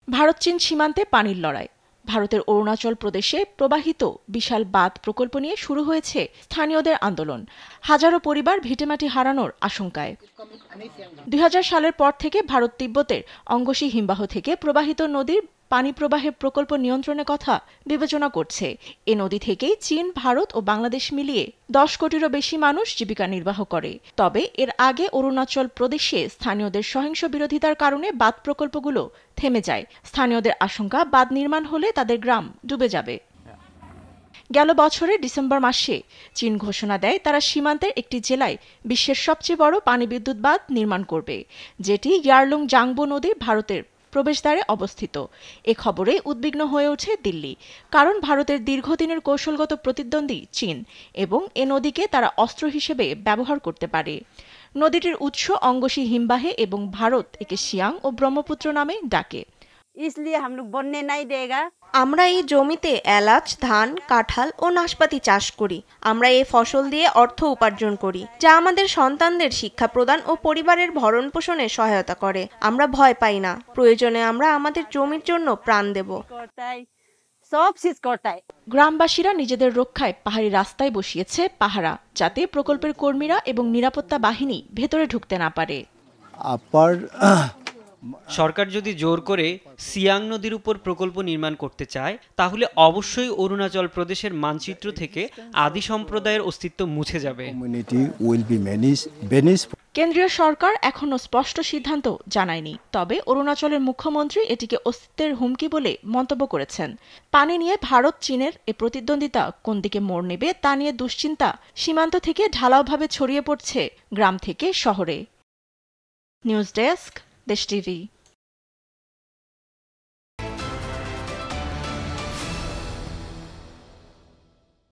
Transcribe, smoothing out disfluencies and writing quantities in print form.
ভারত চীন সীমান্তে পানির লড়াই। ভারতের অরুণাচল প্রদেশে প্রবাহিত বিশাল বাঁধ প্রকল্প নিয়ে শুরু হয়েছে স্থানীয়দের আন্দোলন। হাজারো পরিবার ভিটেমাটি হারানোর আশঙ্কায়। ২০০০ সালের পর থেকে ভারত তিব্বতের অঙ্গসী হিমবাহ থেকে প্রবাহিত নদীর পানি প্রবাহের প্রকল্প নিয়ন্ত্রণের কথা বিবেচনা করছে। এ নদী থেকেই চীন, ভারত ও বাংলাদেশ মিলিয়ে ১০ কোটিরও বেশি মানুষ জীবিকা নির্বাহ করে। তবে এর আগে অরুণাচল প্রদেশে স্থানীয়দের সহিংস বিরোধিতার কারণে বাঁধ প্রকল্পগুলো থেমে যায়। স্থানীয়দের আশঙ্কা, বাঁধ নির্মাণ হলে তাদের গ্রাম ডুবে যাবে। গেল বছরের ডিসেম্বর মাসে চীন ঘোষণা দেয় তারা সীমান্তের একটি জেলায় বিশ্বের সবচেয়ে বড় পানি বিদ্যুৎ বাঁধ নির্মাণ করবে, যেটি ইয়ারলুং জাংবো নদীর ভারতের প্রবেশদ্বারে অবস্থিত। এ খবরে উদ্বিগ্ন হয়ে ওঠে দিল্লি, কারণ ভারতের দীর্ঘদিনের কৌশলগত প্রতিদ্বন্দ্বী চীন এবং এ নদীকে তারা অস্ত্র হিসেবে ব্যবহার করতে পারে। নদীটির উৎস অঙ্গসী হিমবাহে এবং ভারত একে সিয়াং ও ব্রহ্মপুত্র নামে ডাকে। আমরা এই জমিতে এলাচ, ধান, কাঁঠাল ও নাশপাতি চাষ করি। আমরা এই ফসল দিয়ে অর্থ উপার্জন করি, যা আমাদের সন্তানদের শিক্ষা প্রদান ও পরিবারের ভরণ পোষণে সহায়তা করে। আমরা ভয় পাই না, প্রয়োজনে আমরা আমাদের জমির জন্য প্রাণ দেব। গ্রামবাসীরা নিজেদের রক্ষায় পাহাড়ি রাস্তায় বসিয়েছে পাহারা, যাতে প্রকল্পের কর্মীরা এবং নিরাপত্তা বাহিনী ভেতরে ঢুকতে না পারে। সরকার যদি জোর করে সিয়াং নদীর উপর প্রকল্প নির্মাণ করতে চায়, তাহলে অবশ্যই অরুণাচল প্রদেশের মানচিত্র থেকে আদি সম্প্রদায়ের অস্তিত্ব মুছে যাবে। কেন্দ্রীয় সরকার এখনো স্পষ্ট সিদ্ধান্ত জানায়নি, তবে অরুণাচলের মুখ্যমন্ত্রী এটিকে অস্তিত্বের হুমকি বলে মন্তব্য করেছেন। পানি নিয়ে ভারত চীনের এ প্রতিদ্বন্দ্বিতা কোন দিকে মোড় নেবে তা নিয়ে দুশ্চিন্তা সীমান্ত থেকে ঢালাওভাবে ছড়িয়ে পড়ছে গ্রাম থেকে শহরে। নিউজ ডেস্ক, দেশ টিভি।